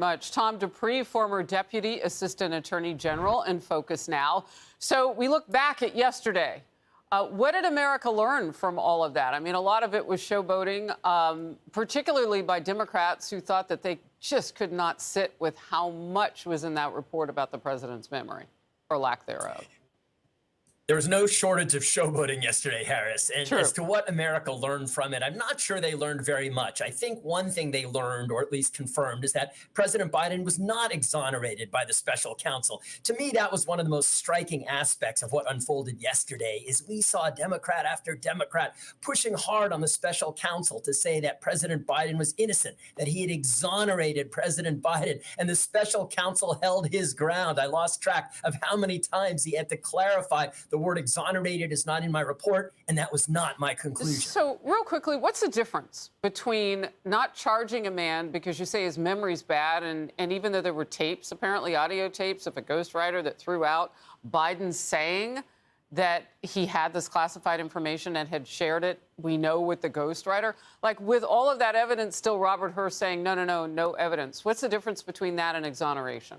Much. Tom Dupree, former Deputy Assistant Attorney General in Focus now. So we look back at yesterday. What did America learn from all of that? I mean, a lot of it was showboating, particularly by Democrats who thought that they just could not sit with how much was in that report about the president's memory, or lack thereof. There was no shortage of showboating yesterday, Harris. And True. as to what America learned from it, I'm not sure they learned very much. I think one thing they learned, or at least confirmed, is that President Biden was not exonerated by the special counsel. To me, that was one of the most striking aspects of what unfolded yesterday, is we saw Democrat after Democrat pushing hard on the special counsel to say that President Biden was innocent, that he had exonerated President Biden, and the special counsel held his ground. I lost track of how many times he had to clarify the word exonerated is not in my report, and that was not my conclusion. So real quickly, what's the difference between not charging a man because you say his memory's bad, and even though there were tapes, apparently audio tapes of a ghostwriter that threw out Biden saying that he had this classified information and had shared it, we know, with the ghostwriter? Like, with all of that evidence, still Robert Hur saying, no evidence. What's the difference between that and exoneration?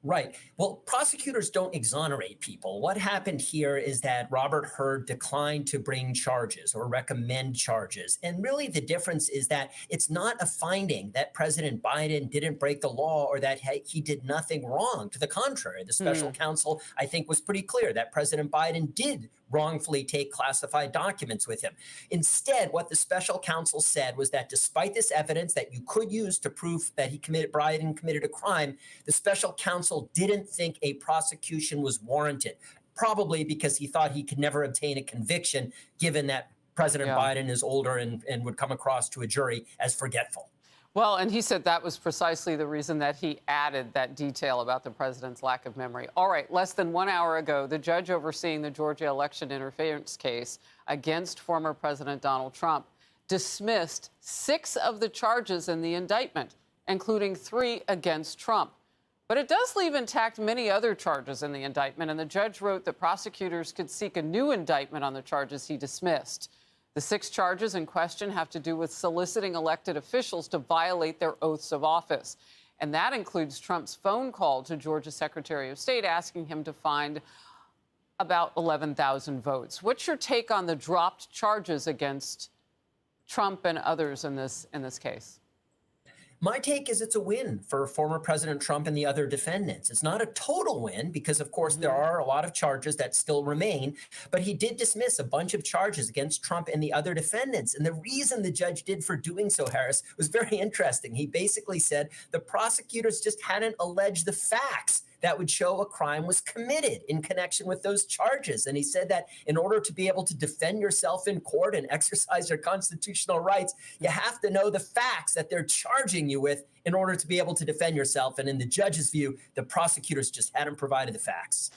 Right. Well, prosecutors don't exonerate people. What happened here is that Robert Hur declined to bring charges or recommend charges. And really the difference is that it's not a finding that President Biden didn't break the law or that he did nothing wrong. To the contrary, the special counsel, I think, was pretty clear that President Biden did wrongfully take classified documents with him. Instead, what the special counsel said was that despite this evidence that you could use to prove that Biden committed a crime, the special counsel didn't think a prosecution was warranted, probably because he thought he could never obtain a conviction, given that President Biden is older and would come across to a jury as forgetful. Well, and he said that was precisely the reason that he added that detail about the president's lack of memory. All right, less than 1 hour ago, the judge overseeing the Georgia election interference case against former President Donald Trump dismissed 6 of the charges in the indictment, including 3 against Trump. But it does leave intact many other charges in the indictment, and the judge wrote that prosecutors could seek a new indictment on the charges he dismissed. The 6 charges in question have to do with soliciting elected officials to violate their oaths of office. And that includes Trump's phone call to Georgia's Secretary of State asking him to find about 11,000 votes. What's your take on the dropped charges against Trump and others in this case? My take is it's a win for former President Trump and the other defendants. It's not a total win because, of course, there are a lot of charges that still remain, but he did dismiss a bunch of charges against Trump and the other defendants. And the reason the judge did for doing so, Harris, was very interesting. He basically said the prosecutors just hadn't alleged the facts that would show a crime was committed in connection with those charges. And he said that in order to be able to defend yourself in court and exercise your constitutional rights, you have to know the facts that they're charging you with in order to be able to defend yourself. And in the judge's view, the prosecutors just hadn't provided the facts.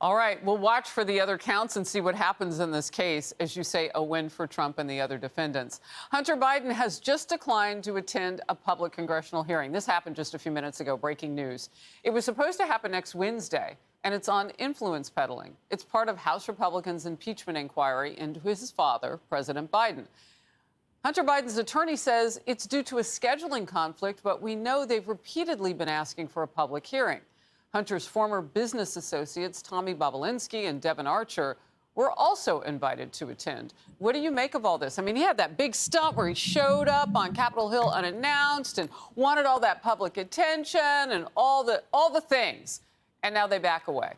All right, we'll watch for the other counts and see what happens in this case. As you say, a win for Trump and the other defendants. Hunter Biden has just declined to attend a public congressional hearing. This happened just a few minutes ago, breaking news. It was supposed to happen next Wednesday, and it's on influence peddling. It's part of House Republicans' impeachment inquiry into his father, President Biden. Hunter Biden's attorney says it's due to a scheduling conflict, but we know they've repeatedly been asking for a public hearing. Hunter's former business associates, Tommy Bobulinski and Devin Archer, were also invited to attend. What do you make of all this? I mean, he had that big stunt where he showed up on Capitol Hill unannounced and wanted all that public attention and all the things, and now they back away.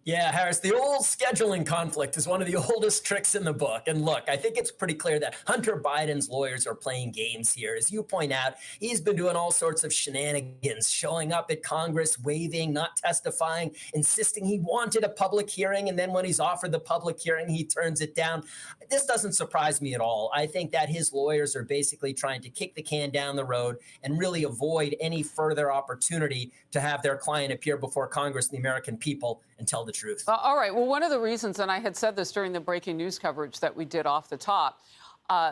Yeah, Harris, the old scheduling conflict is one of the oldest tricks in the book. And look, I think it's pretty clear that Hunter Biden's lawyers are playing games here. As you point out, he's been doing all sorts of shenanigans, showing up at Congress, waving, not testifying, insisting he wanted a public hearing. And then when he's offered the public hearing, he turns it down. This doesn't surprise me at all. I think that his lawyers are basically trying to kick the can down the road and really avoid any further opportunity to have their client appear before Congress and the American people and tell the truth. All right. Well, one of the reasons, and I had said this during the breaking news coverage that we did off the top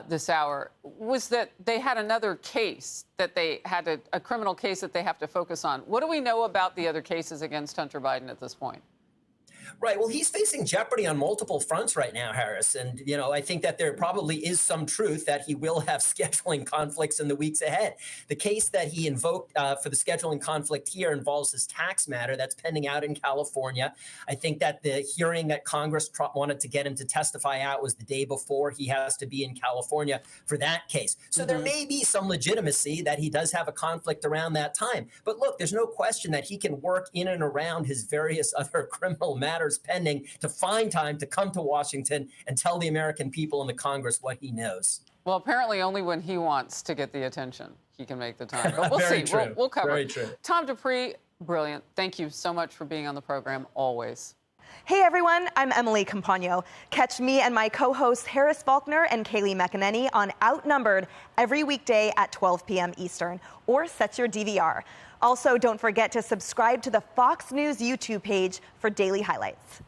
this hour, was that they had another case that they had a criminal case that they have to focus on. What do we know about the other cases against Hunter Biden at this point? Right. Well, he's facing jeopardy on multiple fronts right now, Harris. And, I think that there probably is some truth that he will have scheduling conflicts in the weeks ahead. The case that he invoked for the scheduling conflict here involves this tax matter that's pending out in California. I think that the hearing that Congress wanted to get him to testify at was the day before. He has to be in California for that case. So there may be some legitimacy that he does have a conflict around that time. But look, there's no question that he can work in and around his various other criminal matters pending to find time to come to Washington and tell the American people and the Congress what he knows. Well, apparently only when he wants to get the attention, he can make the time. But we'll Very see. true. We'll cover Very it. true. Tom Dupree, brilliant. Thank you so much for being on the program, always. Hey everyone, I'm Emily Campagno. Catch me and my co-hosts Harris Faulkner and Kaylee McEnany on Outnumbered every weekday at 12 p.m. Eastern, or set your DVR. Also, don't forget to subscribe to the Fox News YouTube page for daily highlights.